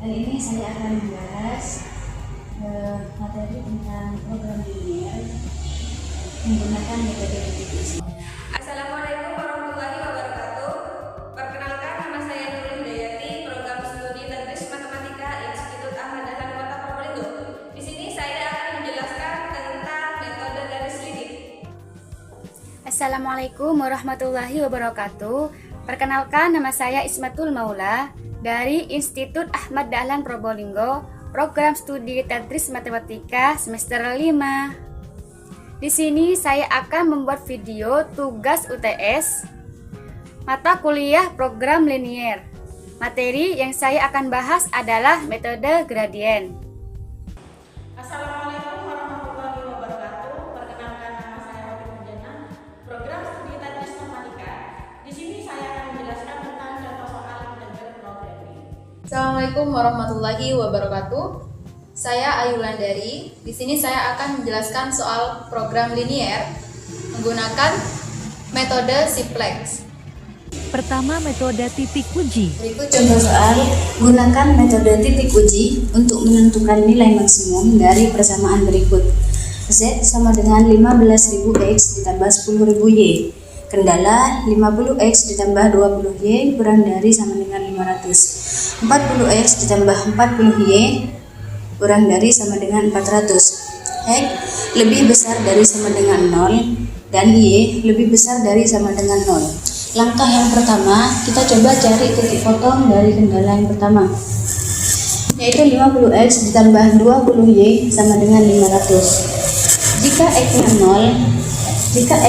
Kali ini saya akan membahas materi tentang program linear menggunakan metode titik uji. Assalamualaikum warahmatullahi wabarakatuh. Perkenalkan, nama saya Nurul Hidayati, program studi Tadris Matematika Institut Ahmad Dahlan Kota Probolinggo. Di sini saya akan menjelaskan tentang metode garis lidik. Assalamualaikum warahmatullahi wabarakatuh. Perkenalkan, nama saya Ismatul Maula dari Institut Ahmad Dahlan Probolinggo, program studi Tadris Matematika semester 5. Di sini saya akan membuat video tugas UTS mata kuliah program linier. Materi yang saya akan bahas adalah metode gradien. Assalamualaikum warahmatullahi wabarakatuh. Perkenalkan, nama saya Wati Mujana, program studi Tadris Matematika. Di sini saya akan menjelaskan tentang contoh soal integer programming. Assalamualaikum warahmatullahi wabarakatuh. Saya Ayu Landari. Di sini saya akan menjelaskan soal program linier menggunakan metode simplex. Pertama, metode titik uji. Berikut contoh soal gunakan metode titik uji untuk menentukan nilai maksimum dari persamaan berikut. Z sama dengan 15.000x ditambah 10.000y. Kendala 50x ditambah 20y kurang dari sama dengan 500. 40x ditambah 40y kurang dari sama dengan 400. X lebih besar dari sama dengan 0 dan Y lebih besar dari sama dengan 0. Langkah yang pertama, kita coba cari titik potong dari kendala yang pertama, yaitu 50x ditambah 20y sama dengan 500. Jika x-nya 0, kita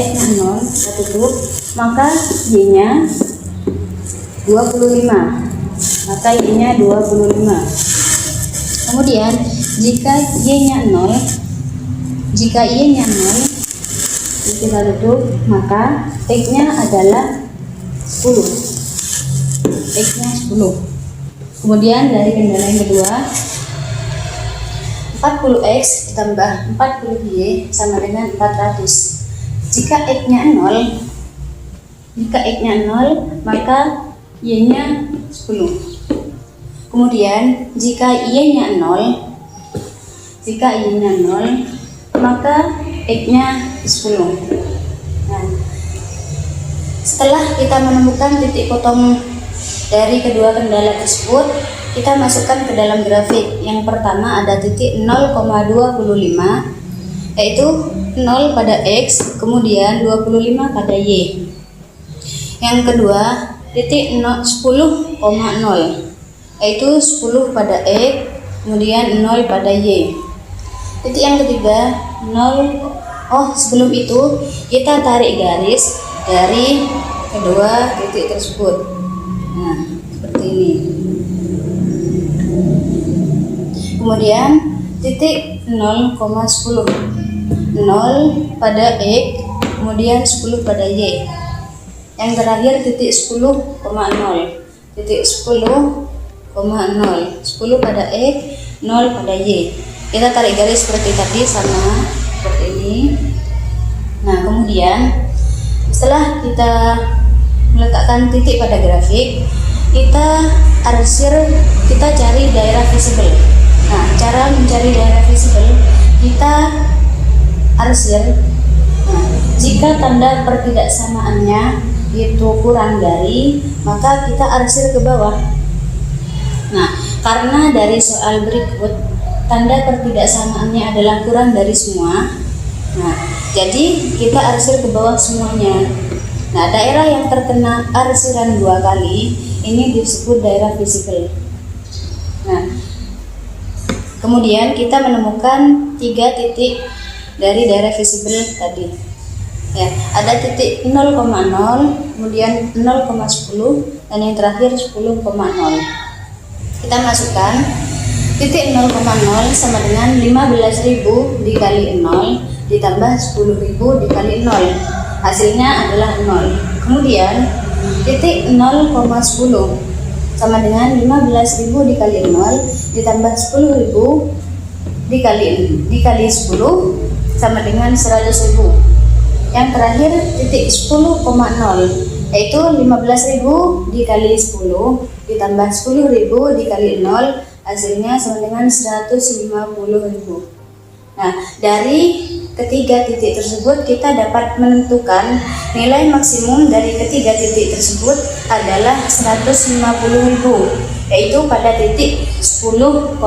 tutup, maka y-nya 25. Kemudian jika y-nya 0, kita tutup, maka x-nya adalah 10. Kemudian dari kendala yang kedua, 40x ditambah 40y sama dengan 400. Jika x-nya 0, maka y-nya 10. Kemudian jika y-nya 0, maka x-nya 10. Nah, setelah kita menemukan titik potong dari kedua kendala tersebut, kita masukkan ke dalam grafik. Yang pertama ada titik 0,25, yaitu 0 pada x, kemudian 25 pada y. Yang kedua titik 10,0, yaitu 10 pada x, kemudian 0 pada y. Titik yang ketiga 0. Sebelum itu kita tarik garis dari kedua titik tersebut. Nah, seperti ini. Kemudian titik 0,10, 0 pada x, kemudian 10 pada y. Yang terakhir titik 10,0, 10 pada x, 0 pada y. Kita tarik garis seperti tadi, sama seperti ini. Nah, kemudian setelah kita meletakkan titik pada grafik, kita cari daerah visible. Nah, cara mencari daerah visible, kita arsir. Nah, jika tanda pertidaksamaannya itu kurang dari, maka kita arsir ke bawah. Nah, karena dari soal berikut tanda pertidaksamaannya adalah kurang dari semua, nah, jadi kita arsir ke bawah semuanya. Nah, daerah yang terkena arsiran 2 kali ini disebut daerah visible. Nah, kemudian kita menemukan 3 titik dari daerah visible tadi. Ya, ada titik 0,0, kemudian 0,10, dan yang terakhir 10,0. Kita masukkan titik 0,0 sama dengan 15.000 dikali 0 ditambah 10.000 dikali 0. Hasilnya adalah 0. Kemudian titik 0,10 sama dengan 15.000 dikali 0 ditambah 10.000 dikali 10 sama dengan 100.000. Yang terakhir titik 10,0, yaitu 15.000 dikali 10 ditambah 10.000 dikali 0 hasilnya sama dengan 150.000. Nah, dari ketiga titik tersebut kita dapat menentukan nilai maksimum dari ketiga titik tersebut adalah 150.000, yaitu pada titik 10,0.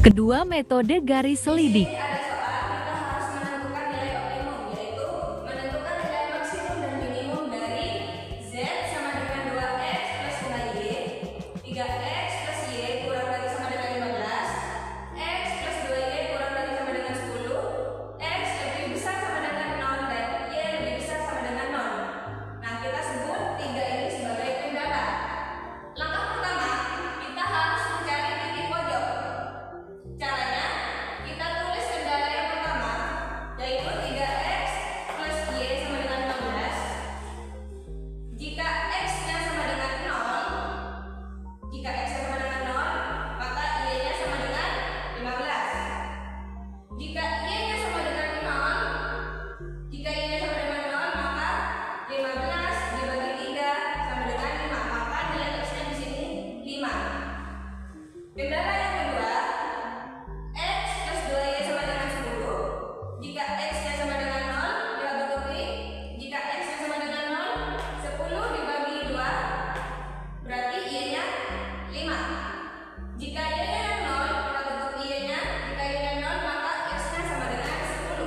Kedua, metode garis selidik. Ada soal kita harus menentukan nilai optimum, yaitu menentukan nilai maksimum dan minimum dari Z sama dengan 2x plus 5y, 3x plus y kurang dari sama dengan 15, x plus 2y kurang dari sama dengan 10, x lebih besar sama dengan 0, dan y lebih besar sama dengan 0. Nah, kita sebut tiga ini sebagai kendala. Langkah pertama, kita harus mencari titik pojok. Caranya, kita tulis kendala yang pertama, yaitu 3x plus y sama dengan 15. Jika x-nya sama dengan 0, maka y-nya sama dengan 15. Jika y-nya sama dengan 0, maka 15 dibagi 3 sama dengan 5. Maka nilai x-nya di sini 5. Kendala yang kedua, x plus 2y sama dengan 10. Jika x-nya sama dengan 0, kita tutupi. Jika x-nya sama dengan 0, 10 dibagi 2, berarti y-nya 5. Jika y-nya 0, kita tutup y-nya. Jika y-nya 0, maka x-nya sama dengan 10.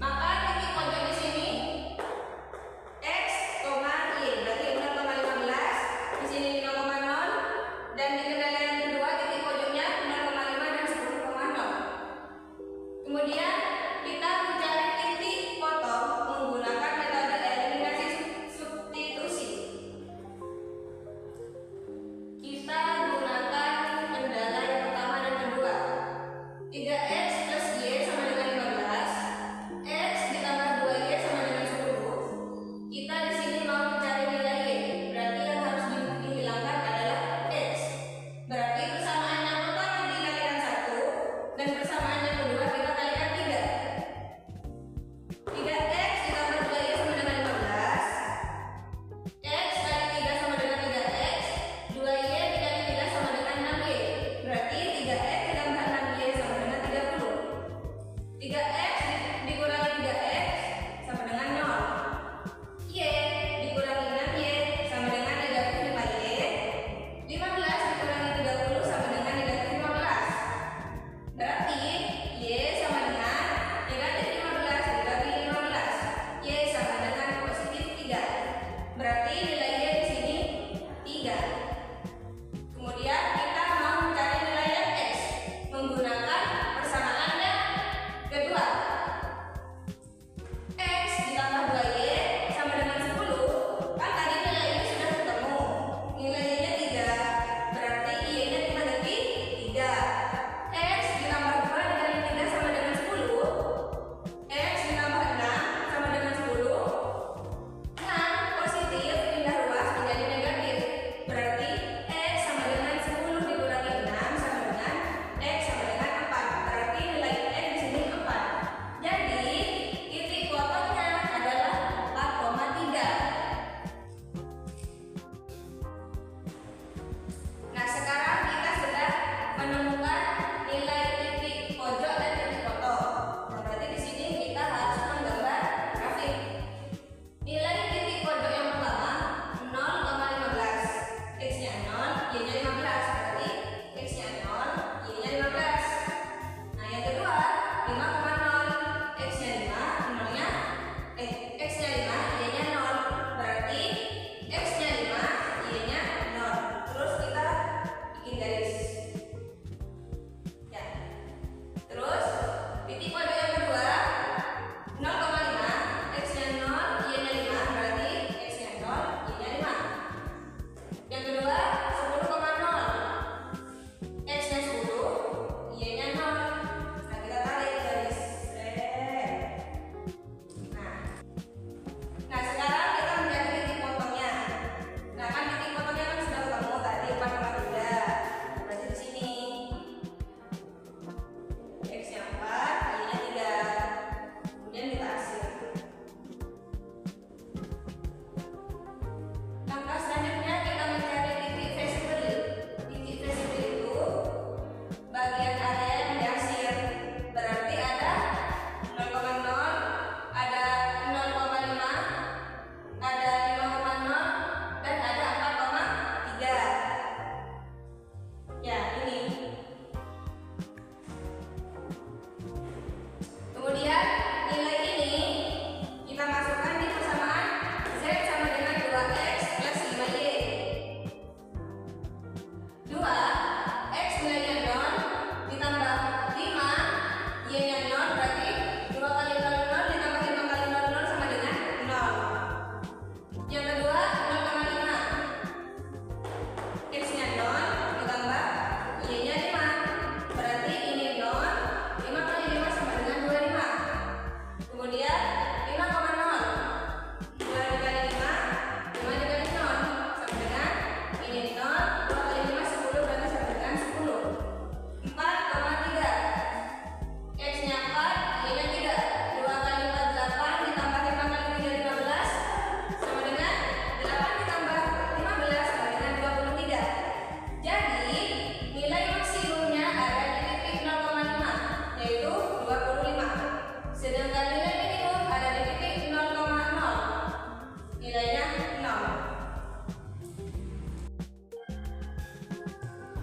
Maka titik pojok di sini x, y, berarti 0,15, di sini 5,0, dan di kendala yang kedua titik pojoknya 0,5 dan 10,0. Kemudian kita mencari titik potong menggunakan metode eliminasi substitusi. Kita gunakan kendala yang pertama dan kedua. 3x plus y sama dengan 15, x ditambah 2y sama dengan 10. Kita di sini mau mencari nilai y, berarti yang harus dihilangkan adalah x.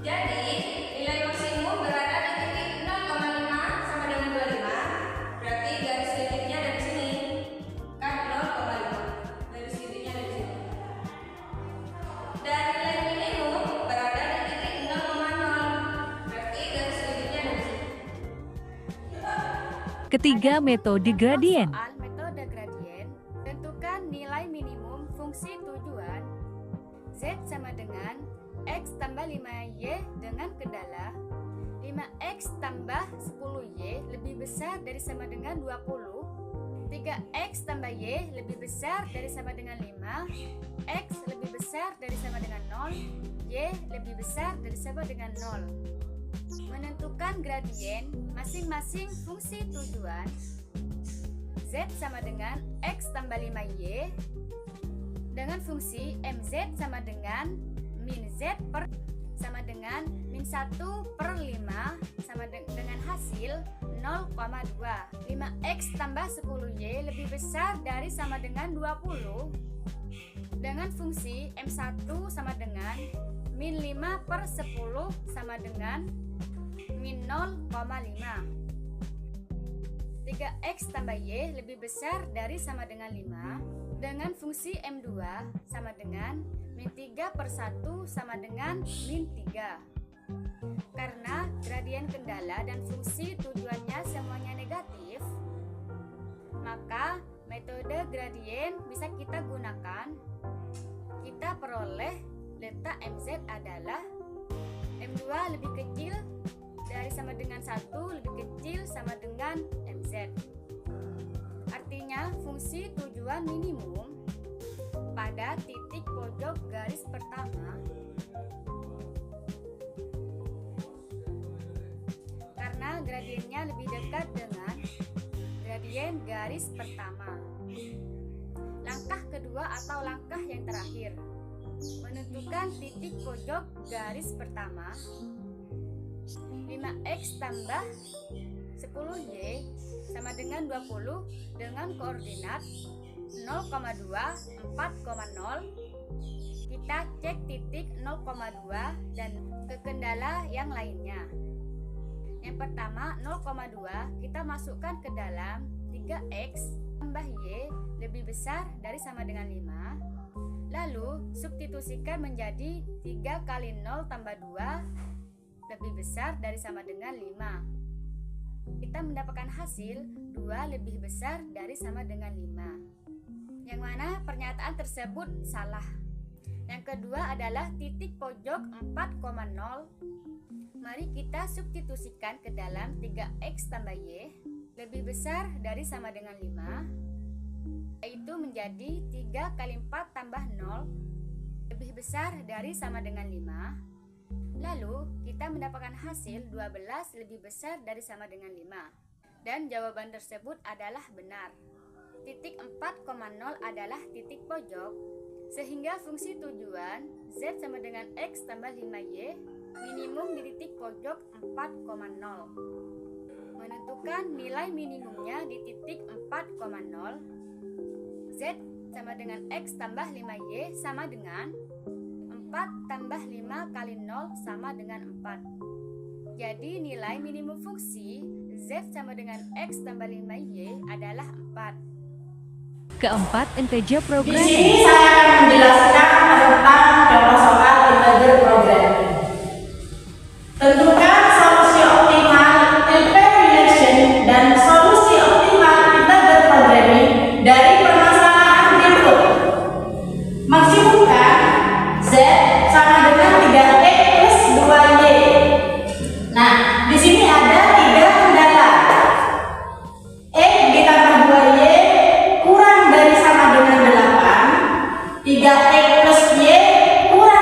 Jadi, nilai maksimum berada di titik 0,5 sama dengan 25. Berarti garis limitnya dari sini. Kan 0,5. Garis limitnya dari sini. Dan nilai minimum berada di titik 0,0. Berarti garis limitnya dari sini. Ketiga, metode gradien. Soal metode gradien, tentukan nilai minimum fungsi tujuan Z sama dengan X tambah 5Y dengan kendala 5X tambah 10Y lebih besar dari sama dengan 20, 3X tambah Y lebih besar dari sama dengan 5, X lebih besar dari sama dengan 0, Y lebih besar dari sama dengan 0. Menentukan gradien masing-masing fungsi tujuan Z sama dengan X tambah 5Y dengan fungsi MZ sama dengan min Z per sama dengan min 1 per 5 sama dengan hasil 0,2. 5X tambah 10Y lebih besar dari sama dengan 20 dengan fungsi M1 sama dengan min 5 per 10 sama dengan min 0,5. 3X tambah Y lebih besar dari sama dengan 5 dengan fungsi M2 sama dengan min 3 per 1 sama dengan min 3. Karena gradien kendala dan fungsi tujuannya semuanya negatif, maka metode gradien bisa kita gunakan. Kita peroleh letak MZ adalah M2 lebih kecil dari sama dengan 1 lebih kecil sama dengan MZ. Artinya fungsi tujuan minimum pada titik pojok garis pertama karena gradiennya lebih dekat dengan gradien garis pertama. Langkah kedua atau langkah yang terakhir, menentukan titik pojok garis pertama. 5X tambah 10Y sama dengan 20 dengan koordinat 0,2, 4,0. Kita cek titik 0,2 dan ke kendala yang lainnya. Yang pertama 0,2 kita masukkan ke dalam 3X tambah Y lebih besar dari sama dengan 5. Lalu substitusikan menjadi 3 kali 0 tambah 2 lebih besar dari sama dengan 5. Kita mendapatkan hasil 2 lebih besar dari sama dengan 5. Yang mana pernyataan tersebut salah. Yang kedua adalah titik pojok 4,0. Mari kita substitusikan ke dalam 3X tambah Y lebih besar dari sama dengan 5, yaitu menjadi 3 kali 4 tambah 0 lebih besar dari sama dengan 5. Lalu kita mendapatkan hasil 12 lebih besar dari sama dengan 5. Dan jawaban tersebut adalah benar. Titik 4,0 adalah titik pojok, sehingga fungsi tujuan Z sama dengan X tambah 5Y minimum di titik pojok 4,0. Menentukan nilai minimumnya di titik 4,0. Z sama dengan X tambah 5Y sama dengan 4 tambah 5 kali 0 sama dengan 4. Jadi nilai minimum fungsi Z sama dengan X tambah 5Y adalah 4. Keempat, integer Di programming. sini saya akan menjelaskan tentang contoh soal integer programming. Tentukan solusi optimal LP relation dan solusi optimal integer programming dari permasalahan berikut. Maksimumkan Z sama dengan 3X plus 2Y. Nah, di sini ada 3 kendala. X ditambah 2Y kurang dari sama dengan 8, 3X plus Y kurang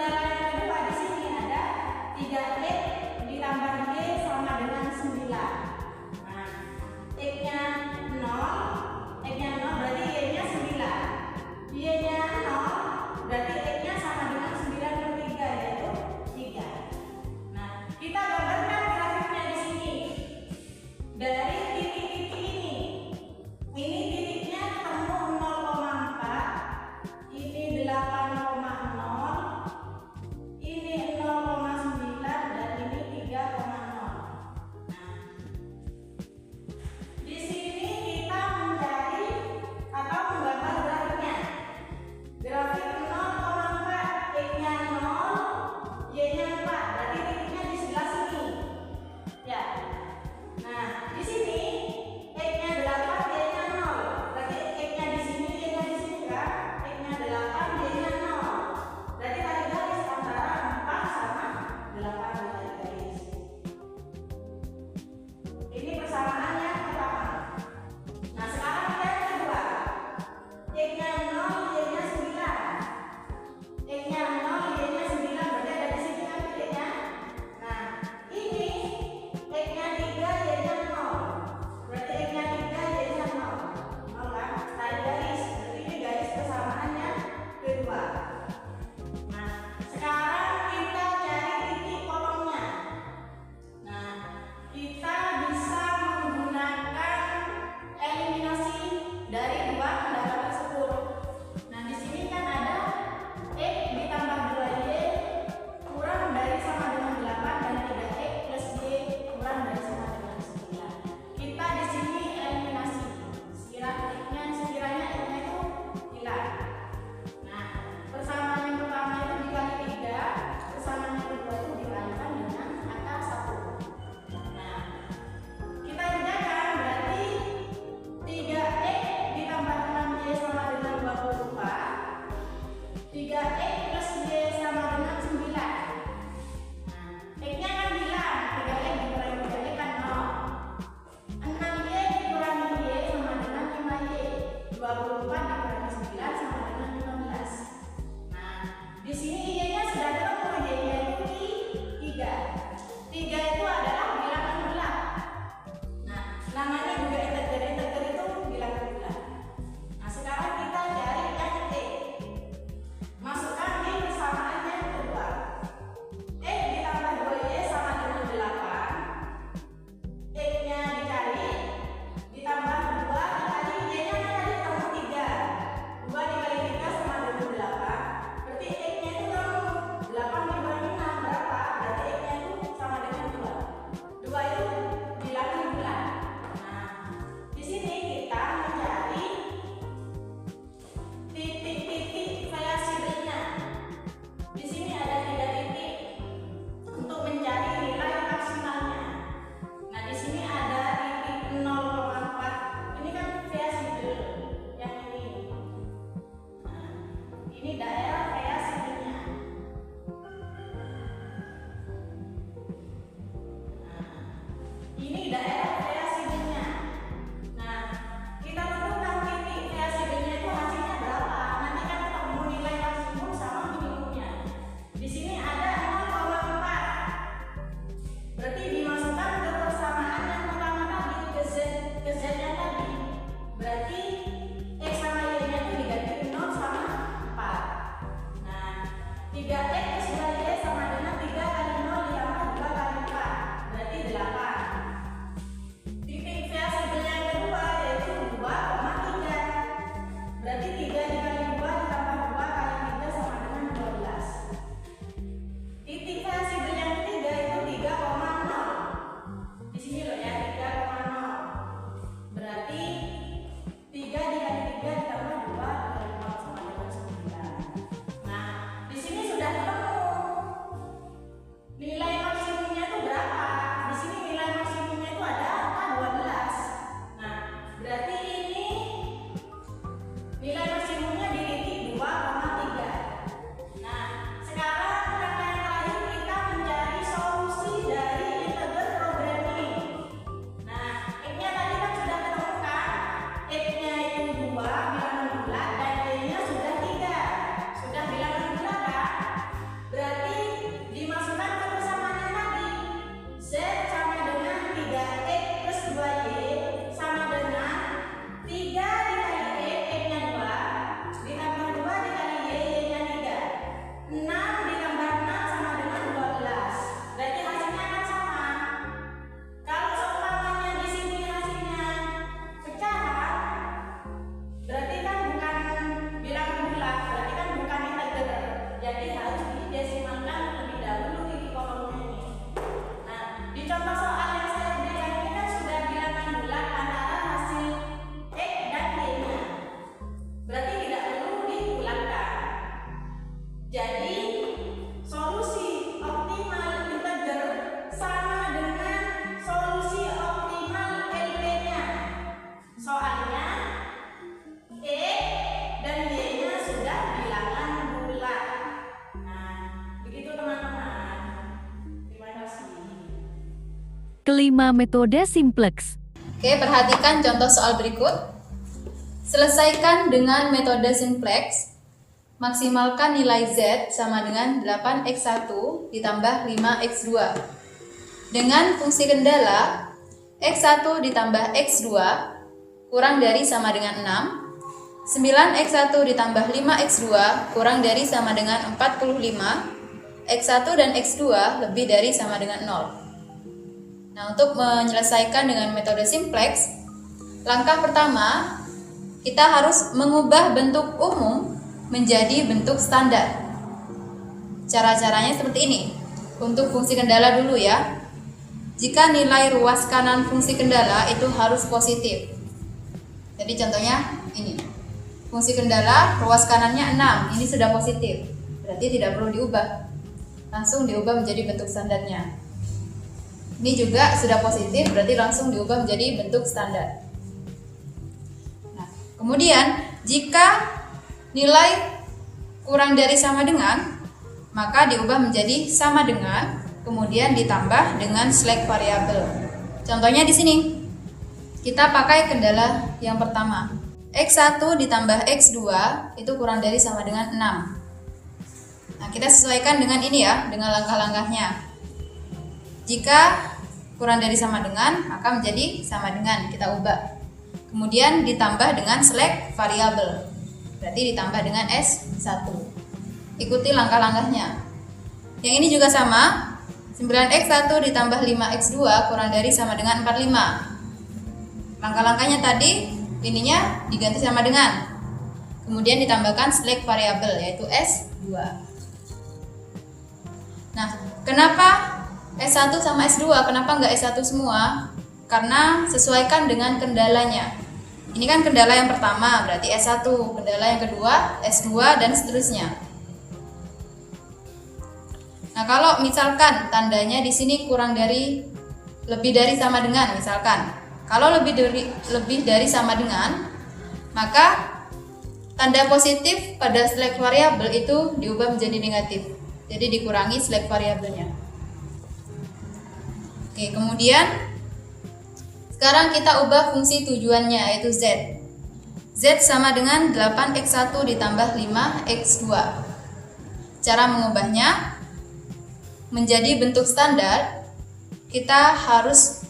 kendala yang kedua di sini ada 3X ditambah Y sama dengan 9. Nah, X-nya 0, X-nya 0 berarti Y-nya 9. Y-nya 0 berarti X-nya sama dengan 9/3 yaitu 3. Nah, kita gambarkan grafiknya di sini. Dari titik-titik ini. Ini titiknya ketemu 0,4, ini 8,0, ini 0,9 dan ini 3,0. Nah, di sini kita mencari atau menggambar grafiknya. Grafik 0,4, X-nya 0, Y-nya 4, berarti titiknya di sebelah sini. Ya. Nah, di sini X-nya 8, Y-nya 0. Berarti X-nya di sini, Y-nya di sini kan? X-nya 8, Y-nya 0. Berarti tarik garis antara 4 sama 8 tarik garis. Ini persamaannya pertama. Nah, sekarang kita yang kedua. X-nya 0, Y-nya 9. X-nya 0, Y-nya 9. Berarti ada di sini kan titiknya. Nah, ini X-nya 3, Y-nya 0. Berarti X-nya 3, Y-nya 0. 0 kan? Tarik garis. Berarti ini garis persamaannya kedua. Nah, sekarang kita cari titik kolomnya. Nah, kita bisa menggunakan eliminasi dari dua kendala tersebut. Nah, di sini kan ada X ditambah 2Y kurang dari sama dengan 8 dan 3X plus Y kurang dari sama dengan 9. Kita di sini eliminasi. Sekiranya X-nya itu hilang. Nah, persamaan yang pertama itu dikali 3, persamaan yang kedua itu dikalikan dengan angka 1. Nah, kita kerjakan berarti 3X ditambah 6Y sama dengan 24. 3X plus Y sama dengan 9. Nah, X-nya kan hilang, 3X dikurangi 3Y kan 0. 6Y dikurangi Y sama dengan 5Y. 24 dikurangi 9 sama dengan 15. Nah, di sini Y-nya sudah ketemu, Y-nya itu 3. 3 itu adalah bilangan bulat. Nah, namanya juga integer. Integer itu bilangan bulat. Nah, sekarang kita cari yang X. Masukkan di persamaan yang kedua. X ditambah 2Y sama dengan 8. X-nya dikali ditambah 2 dikali Y-nya kan tadi ketemu 3. 2 dikali 3 sama dengan 8. Berarti X-nya itu ketemu 8 dikurangi 6 berapa? Berarti X-nya itu sama dengan 2. 2 itu bilangan bulat. Nah, di sini kita mencari titik-titik variabelnya. Di sini ada 3 titik untuk mencari nilai maksimalnya. Nah, di sini ada titik 0,4. Ini kan variabel yang ini. Nah, ini daerah variabelnya. Nah, ini daerah variabelnya. Nah, kita tentukan titik variabelnya itu hasilnya berapa. Nanti kan ketemu nilai maksimum sama minimumnya. Di sini ada 0,4. Berarti dimasukkan ke persamaan yang pertama tadi, ke Z-nya tadi. Berarti X sama Y-nya itu diganti 0 sama 4. Nah, 3X plus 2Y sama dengan 3 kali 0 ditambah 2 kali 4. Berarti 8. Titik variabel yang kedua yaitu 2,3. Berarti 3 dikali 2 ditambah 2 kali 3 sama dengan 12. Titik variabel yang ketiga itu 3,0. Di sini loh ya, 3,0. Berarti 3 dikali 3 ditambah 2 dikali 0 sama dengan 9. Nah, di sini sudah ketemu Kelima, metode simplex. Oke, perhatikan contoh soal berikut. Selesaikan dengan metode simplex. Maksimalkan nilai Z sama dengan 8x1 ditambah 5x2. Dengan fungsi kendala, x1 ditambah x2 kurang dari sama dengan 6. 9x1 ditambah 5x2 kurang dari sama dengan 45. x1 dan x2 lebih dari sama dengan 0. Nah, untuk menyelesaikan dengan metode simplex, langkah pertama, kita harus mengubah bentuk umum menjadi bentuk standar. Cara-caranya seperti ini. Untuk fungsi kendala dulu ya. Jika nilai ruas kanan fungsi kendala itu harus positif. Jadi contohnya ini. Fungsi kendala ruas kanannya 6, ini sudah positif. Berarti tidak perlu diubah. Langsung diubah menjadi bentuk standarnya. Ini juga sudah positif, berarti langsung diubah menjadi bentuk standar. Nah, kemudian jika nilai kurang dari sama dengan, maka diubah menjadi sama dengan, kemudian ditambah dengan slack variabel. Contohnya di sini, kita pakai kendala yang pertama. X1 ditambah X2 itu kurang dari sama dengan 6. Nah, kita sesuaikan dengan ini ya, dengan langkah-langkahnya. Jika kurang dari sama dengan, maka menjadi sama dengan, kita ubah. Kemudian ditambah dengan slack variabel, berarti ditambah dengan S1. Ikuti langkah-langkahnya. Yang ini juga sama, 9x1 ditambah 5x2 kurang dari sama dengan 45. Langkah-langkahnya tadi, ininya diganti sama dengan, kemudian ditambahkan slack variabel, yaitu S2. Nah, kenapa S1 sama S2, kenapa nggak S1 semua? Karena sesuaikan dengan kendalanya. Ini kan kendala yang pertama, berarti S1. Kendala yang kedua, S2, dan seterusnya. Nah, kalau misalkan tandanya di sini kurang dari, lebih dari sama dengan, misalkan. Kalau lebih dari sama dengan, maka tanda positif pada slack variabel itu diubah menjadi negatif. Jadi dikurangi slack variabelnya. Oke, kemudian sekarang kita ubah fungsi tujuannya, yaitu Z. Z sama dengan 8x1 ditambah 5x2. Cara mengubahnya menjadi bentuk standar, kita harus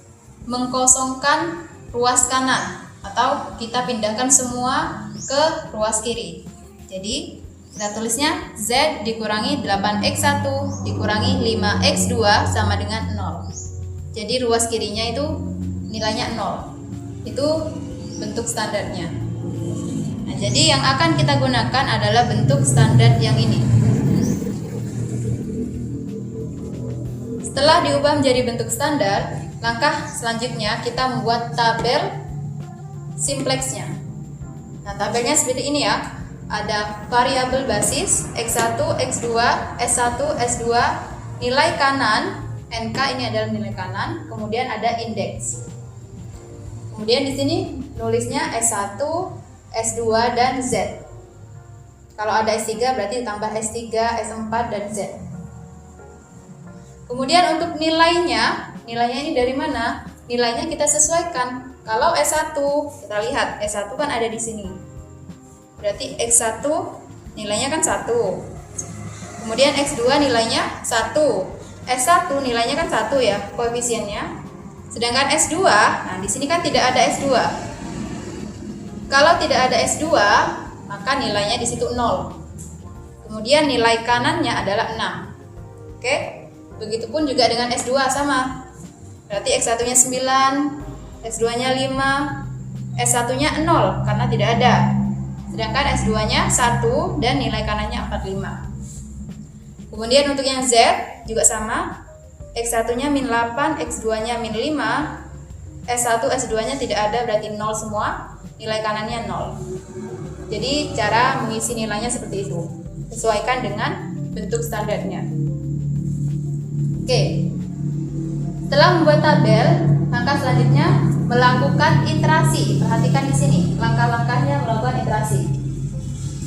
mengkosongkan ruas kanan atau kita pindahkan semua ke ruas kiri. Jadi kita tulisnya Z dikurangi 8x1 dikurangi 5x2 sama dengan 0. Jadi ruas kirinya itu nilainya 0. Itu bentuk standarnya. Nah, jadi yang akan kita gunakan adalah bentuk standar yang ini. Setelah diubah menjadi bentuk standar, langkah selanjutnya kita membuat tabel simplexnya. Nah, tabelnya seperti ini ya. Ada variabel basis x1, x2, s1, s2, nilai kanan, NK ini adalah nilai kanan, kemudian ada indeks. Kemudian di sini nulisnya S1, S2 dan Z. Kalau ada S3 berarti ditambah S3, S4 dan Z. Kemudian untuk nilainya ini dari mana? Nilainya kita sesuaikan. Kalau S1, kita lihat S1 kan ada di sini. Berarti X1 nilainya kan 1. Kemudian X2 nilainya 1. S1 nilainya kan 1 ya, koefisiennya. Sedangkan S2, nah di sini kan tidak ada S2. Kalau tidak ada S2, maka nilainya di situ 0. Kemudian nilai kanannya adalah 6. Oke? Begitupun juga dengan S2 sama. Berarti X1-nya 9, S2-nya 5, S1-nya 0 karena tidak ada. Sedangkan S2-nya 1 dan nilai kanannya 45. Kemudian untuk yang Z juga sama. X1-nya min 8, X2-nya min 5, S1, S2-nya tidak ada berarti 0 semua, nilai kanannya 0. Jadi cara mengisi nilainya seperti itu. Sesuaikan dengan bentuk standarnya. Oke. Setelah membuat tabel, langkah selanjutnya melakukan iterasi. Perhatikan di sini, langkah-langkahnya melakukan iterasi.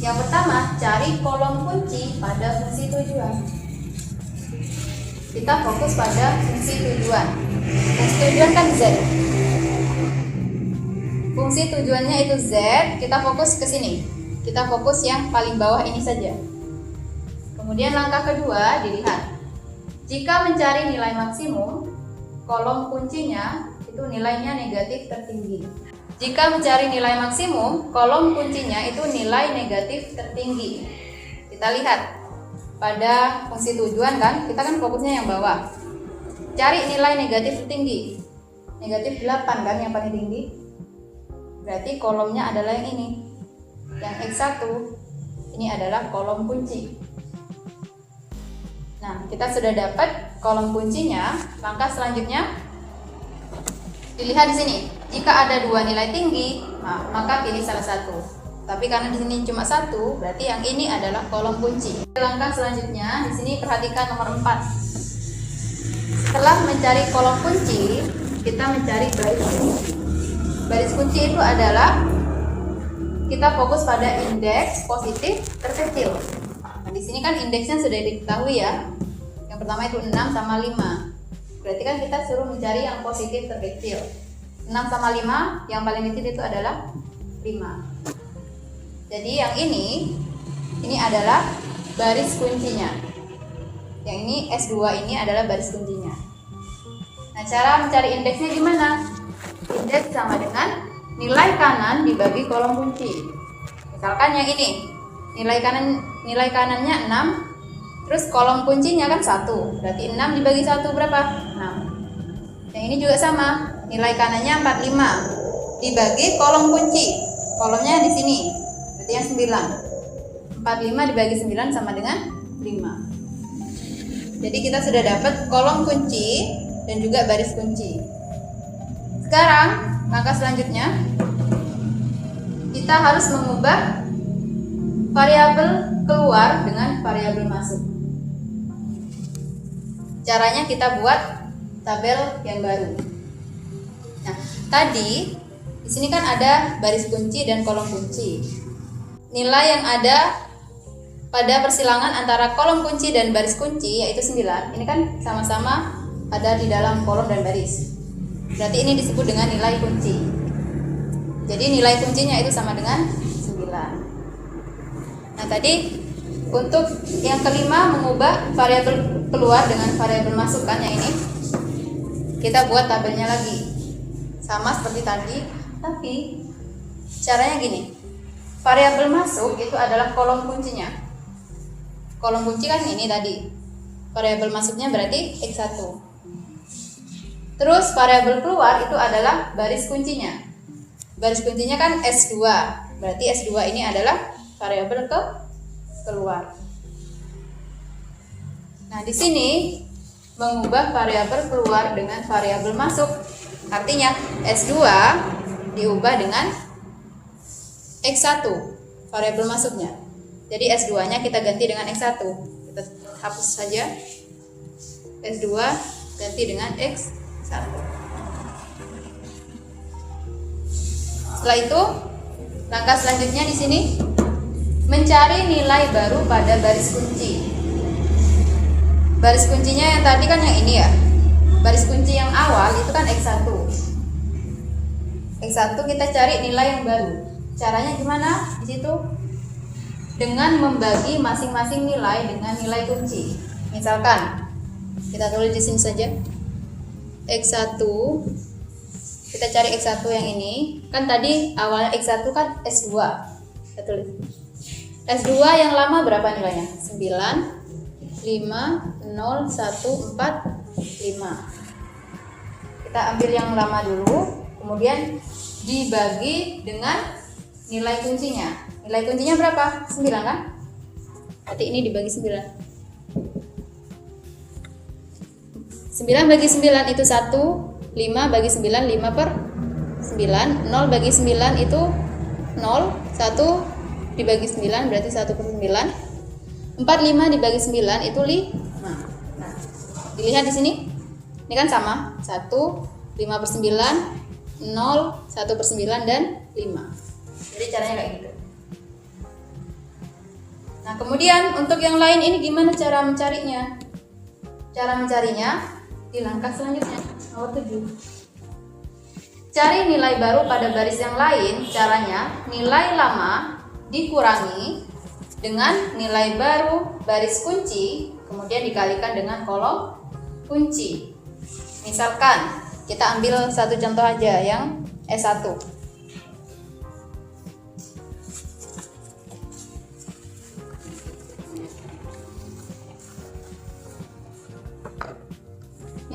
Yang pertama, cari kolom kunci pada fungsi tujuan. Kita fokus pada fungsi tujuan. Yang tujuan kan Z. Fungsi tujuannya itu Z, kita fokus ke sini. Kita fokus yang paling bawah ini saja. Kemudian langkah kedua dilihat. Jika mencari nilai maksimum, kolom kuncinya itu nilainya negatif tertinggi. Jika mencari nilai maksimum, kolom kuncinya itu nilai negatif tertinggi. Kita lihat pada fungsi tujuan kan, kita kan fokusnya yang bawah. Cari nilai negatif tertinggi. Negatif 8 kan yang paling tinggi. Berarti kolomnya adalah yang ini. Yang X1 ini adalah kolom kunci. Nah, kita sudah dapat kolom kuncinya. Langkah selanjutnya dilihat di sini. Jika ada dua nilai tinggi, maka pilih salah satu. Tapi karena di sini cuma satu, berarti yang ini adalah kolom kunci. Langkah selanjutnya di sini perhatikan nomor 4. Setelah mencari kolom kunci, kita mencari baris kunci. Baris kunci itu adalah kita fokus pada indeks positif terkecil. Nah, di sini kan indeksnya sudah diketahui ya. Yang pertama itu 6 sama 5. Berarti kan kita suruh mencari yang positif terkecil. 6 sama 5, yang paling kecil itu adalah 5. Jadi yang ini adalah baris kuncinya. Yang ini S2 ini adalah baris kuncinya. Nah, cara mencari indeksnya gimana? Indeks sama dengan nilai kanan dibagi kolom kunci. Misalkan yang ini, nilai kanannya 6, terus kolom kuncinya kan 1. Berarti 6 dibagi 1 berapa? 6. Yang ini juga sama, nilai kanannya 45 dibagi kolom kunci. Kolomnya di sini. Berarti yang 9. 45 dibagi 9 sama dengan 5. Jadi kita sudah dapat kolom kunci dan juga baris kunci. Sekarang langkah selanjutnya kita harus mengubah variabel keluar dengan variabel masuk. Caranya kita buat tabel yang baru. Nah, tadi di sini kan ada baris kunci dan kolom kunci. Nilai yang ada pada persilangan antara kolom kunci dan baris kunci yaitu 9. Ini kan sama-sama ada di dalam kolom dan baris. Berarti ini disebut dengan nilai kunci. Jadi nilai kuncinya itu sama dengan 9. Nah, tadi untuk yang kelima mengubah variabel keluar dengan variabel masuk kan yang ini. Kita buat tabelnya lagi. Sama seperti tadi, tapi caranya gini. Variabel masuk itu adalah kolom kuncinya. Kolom kunci kan ini tadi. Variabel masuknya berarti X1. Terus variabel keluar itu adalah baris kuncinya. Baris kuncinya kan S2. Berarti S2 ini adalah variabel keluar. Nah, di sini mengubah variabel keluar dengan variabel masuk. Artinya S2 diubah dengan X1 variabel masuknya. Jadi S2-nya kita ganti dengan X1. Kita hapus saja. S2 ganti dengan X1. Setelah itu, langkah selanjutnya di sini mencari nilai baru pada baris kunci. Baris kuncinya yang tadi kan yang ini ya. Baris kunci yang awal itu kan X1. X1 kita cari nilai yang baru. Caranya gimana? Di situ dengan membagi masing-masing nilai dengan nilai kunci. Misalkan kita tulis di sini saja. X1 kita cari X1 yang ini. Kan tadi awalnya X1 kan S2. Kita tulis. S2 yang lama berapa nilainya? 9 5 0 1 4 5. Kita ambil yang lama dulu, kemudian dibagi dengan nilai kuncinya. Nilai kuncinya berapa? 9 kan? Berarti ini dibagi 9. 9 bagi 9 itu 1, 5 bagi 9, 5 per 9, 0 bagi 9 itu 0, 1 dibagi 9 berarti 1 per 9, 4, 5 dibagi 9 itu 5. Nah, dilihat di sini, ini kan sama, 1, 5 per 9, 0, 1 per 9, dan 5. Jadi caranya kayak gitu. Nah, kemudian untuk yang lain ini gimana cara mencarinya? Cara mencarinya di langkah selanjutnya. Nomor 7. Cari nilai baru pada baris yang lain. Caranya, nilai lama dikurangi dengan nilai baru baris kunci, kemudian dikalikan dengan kolom kunci. Misalkan, kita ambil satu contoh aja yang S1.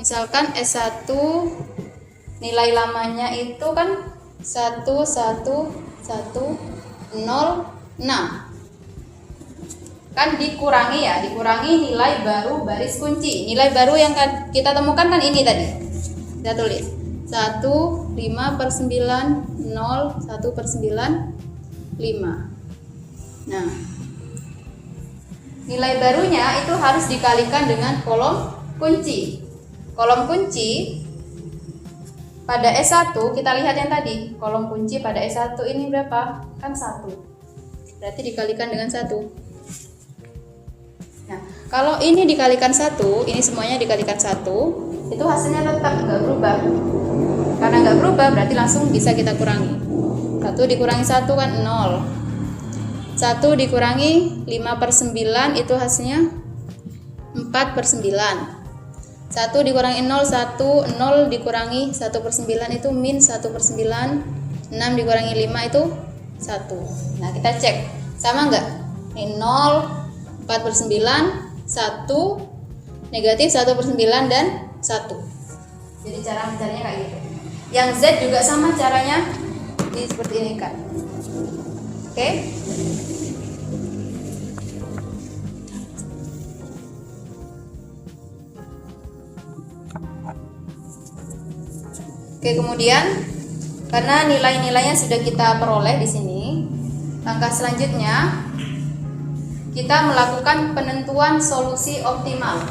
Misalkan S1 nilai lamanya itu kan 11106. Kan dikurangi ya, dikurangi nilai baru baris kunci. Nilai baru yang kita temukan kan ini tadi. Kita tulis 15/9, 1/9, 5. Nah, nilai barunya itu harus dikalikan dengan kolom kunci. Kolom kunci pada S1 kita lihat yang tadi. Kolom kunci pada S1 ini berapa? Kan 1. Berarti dikalikan dengan 1. Nah, kalau ini dikalikan 1, ini semuanya dikalikan 1, itu hasilnya tetap nggak berubah. Karena nggak berubah berarti langsung bisa kita kurangi. 1 dikurangi 1 kan 0. 1 dikurangi 5/9 itu hasilnya 4/9. 1 dikurangi 0, 1, 0 dikurangi 1/9 itu min 1/9, 6 dikurangi 5 itu 1. Nah, kita cek, sama nggak? Ini 0, 4/9, 1, negatif 1/9 dan 1. Jadi cara mencarinya kayak gitu. Yang Z juga sama caranya, seperti ini kan. Oke? Oke, kemudian karena nilai-nilainya sudah kita peroleh di sini, langkah selanjutnya kita melakukan penentuan solusi optimal.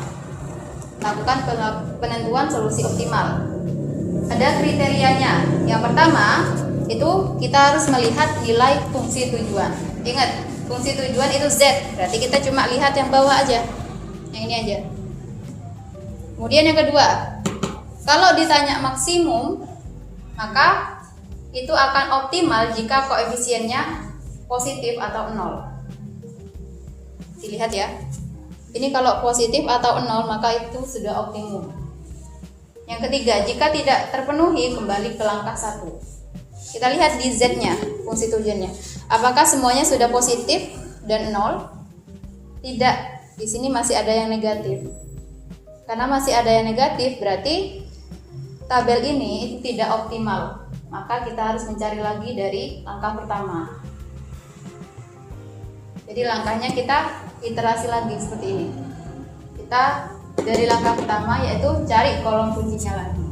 Lakukan penentuan solusi optimal. Ada kriterianya. Yang pertama, itu kita harus melihat nilai fungsi tujuan. Ingat, fungsi tujuan itu Z, berarti kita cuma lihat yang bawah aja. Yang ini aja. Kemudian yang kedua, kalau ditanya maksimum, maka itu akan optimal jika koefisiennya positif atau 0. Dilihat ya. Ini kalau positif atau 0, maka itu sudah optimum. Yang ketiga, jika tidak terpenuhi, kembali ke langkah 1. Kita lihat di Z-nya, fungsi tujuannya. Apakah semuanya sudah positif dan 0? Tidak. Di sini masih ada yang negatif. Karena masih ada yang negatif, berarti tabel ini itu tidak optimal. Maka kita harus mencari lagi dari langkah pertama. Jadi langkahnya kita iterasi lagi seperti ini. Kita dari langkah pertama yaitu cari kolom kuncinya lagi.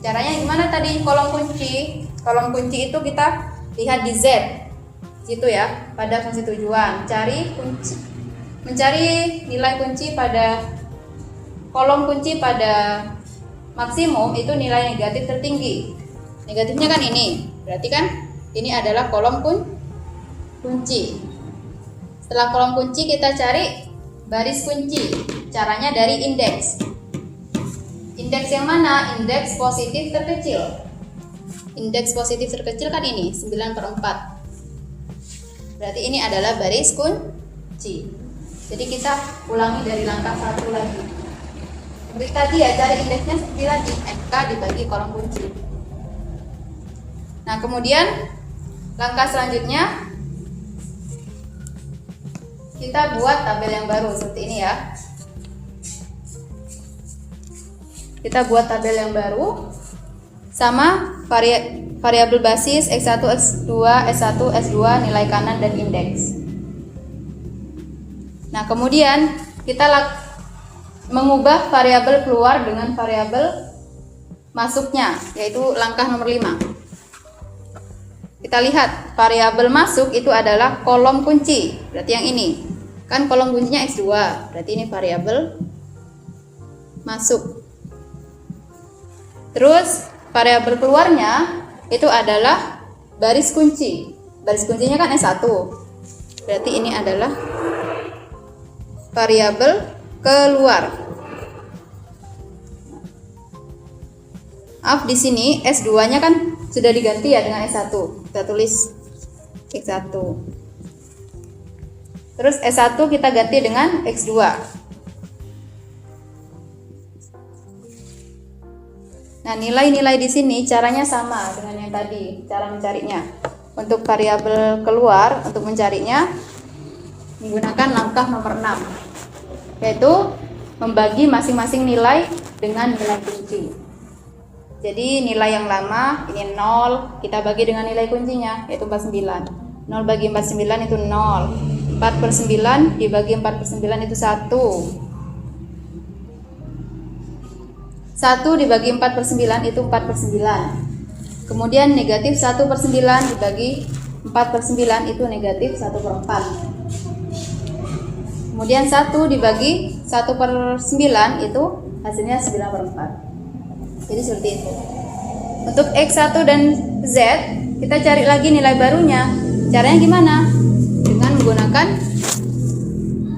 Caranya gimana tadi kolom kunci? Kolom kunci itu kita lihat di Z. Situ ya, pada fungsi tujuan. Cari kunci. Mencari nilai kunci pada kolom kunci pada maksimum itu nilai negatif tertinggi. Negatifnya kan ini. Berarti kan ini adalah kolom kunci. Setelah kolom kunci kita cari baris kunci. Caranya dari indeks. Indeks yang mana? Indeks positif terkecil. Indeks positif terkecil kan ini 9/4. Berarti ini adalah baris kunci. Jadi kita ulangi dari langkah 1 lagi. Seperti tadi ya, cari indeksnya seperti lagi, MK dibagi kolom kunci. Nah, kemudian langkah selanjutnya kita buat tabel yang baru seperti ini ya. Kita buat tabel yang baru sama variabel basis X1, X2, S1, S2, nilai kanan dan indeks. Nah, kemudian kita mengubah variabel keluar dengan variabel masuknya, yaitu langkah nomor 5. Kita lihat variabel masuk itu adalah kolom kunci, berarti yang ini. Kan kolom kuncinya X2, berarti ini variabel masuk. Terus variabel keluarnya itu adalah baris kunci. Baris kuncinya kan S1. Berarti ini adalah variabel keluar. Maaf, di sini S2-nya kan sudah diganti ya dengan S1. Kita tulis X1. Terus S1 kita ganti dengan X2. Nah, nilai-nilai di sini caranya sama dengan yang tadi, cara mencarinya. Untuk variabel keluar, untuk mencarinya menggunakan langkah nomor 6, yaitu membagi masing-masing nilai dengan nilai kunci. Jadi nilai yang lama ini 0, kita bagi dengan nilai kuncinya yaitu 49. 0 bagi 49 itu 0. 4/9 dibagi 4/9 itu 1. 1 dibagi 4/9 itu 4/9. Kemudian negatif 1/9 dibagi 4/9 itu negatif 1/4. Kemudian 1 dibagi 1/9 itu hasilnya 9/4. Jadi seperti itu. Untuk X1 dan Z, kita cari lagi nilai barunya. Caranya gimana? Dengan menggunakan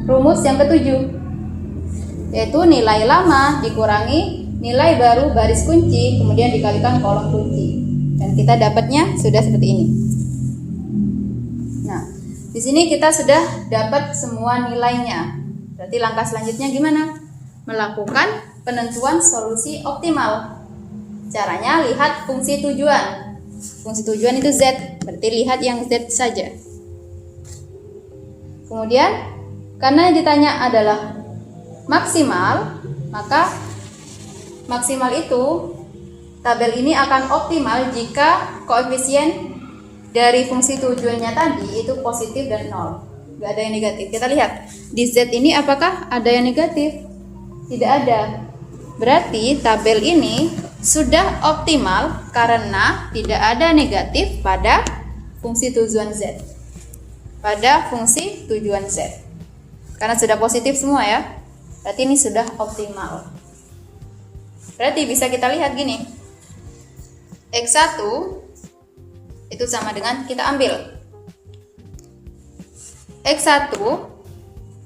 rumus yang ketujuh, yaitu nilai lama dikurangi nilai baru baris kunci, kemudian dikalikan kolom kunci. Dan kita dapatnya sudah seperti ini. Nah, di sini kita sudah dapat semua nilainya. Berarti langkah selanjutnya gimana? Melakukan penentuan solusi optimal. Caranya lihat fungsi tujuan. Fungsi tujuan itu Z, berarti lihat yang Z saja. Kemudian, karena yang ditanya adalah maksimal, maka maksimal itu tabel ini akan optimal jika koefisien dari fungsi tujuannya tadi itu positif dan 0. Nggak ada yang negatif. Kita lihat, di Z ini apakah ada yang negatif? Tidak ada. Berarti tabel ini sudah optimal karena tidak ada negatif pada fungsi tujuan Z. Pada fungsi tujuan Z. Karena sudah positif semua ya. Berarti ini sudah optimal. Berarti bisa kita lihat gini. X1 itu sama dengan kita ambil X1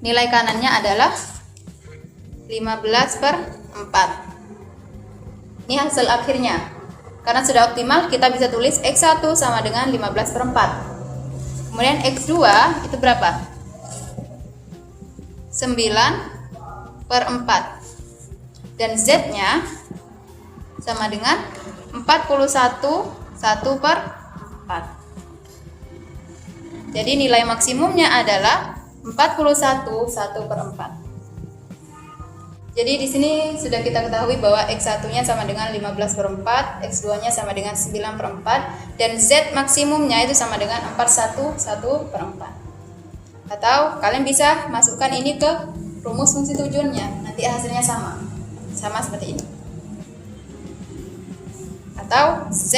nilai kanannya adalah 15/4. Ini hasil akhirnya. Karena sudah optimal, kita bisa tulis X1 sama dengan 15/4. Kemudian X2 itu berapa? 9/4. Dan Z-nya sama dengan 41/1/4. Jadi nilai maksimumnya adalah 41/1/4. Jadi di sini sudah kita ketahui bahwa X1-nya sama dengan 15/4, X2-nya sama dengan 9/4, dan Z maksimumnya itu sama dengan 41/1/4. Atau kalian bisa masukkan ini ke rumus fungsi tujuannya, nanti hasilnya sama seperti ini. Atau Z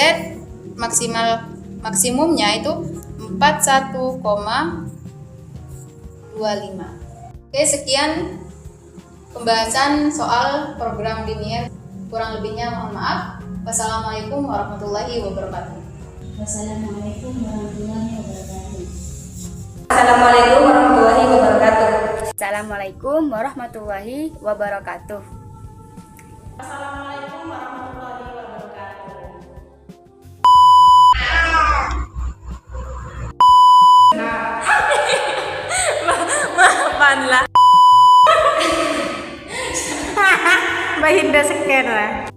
maksimumnya itu 41,25. Oke, sekian pembahasan soal program linear. Kurang lebihnya mohon maaf. Wassalamualaikum warahmatullahi wabarakatuh. Wassalamualaikum warahmatullahi wabarakatuh. Assalamualaikum warahmatullahi wabarakatuh. Assalamualaikum warahmatullahi wabarakatuh. Assalamualaikum warahmatullahi wabarakatuh. Maafan lah. Mbak Hinda sekian lah.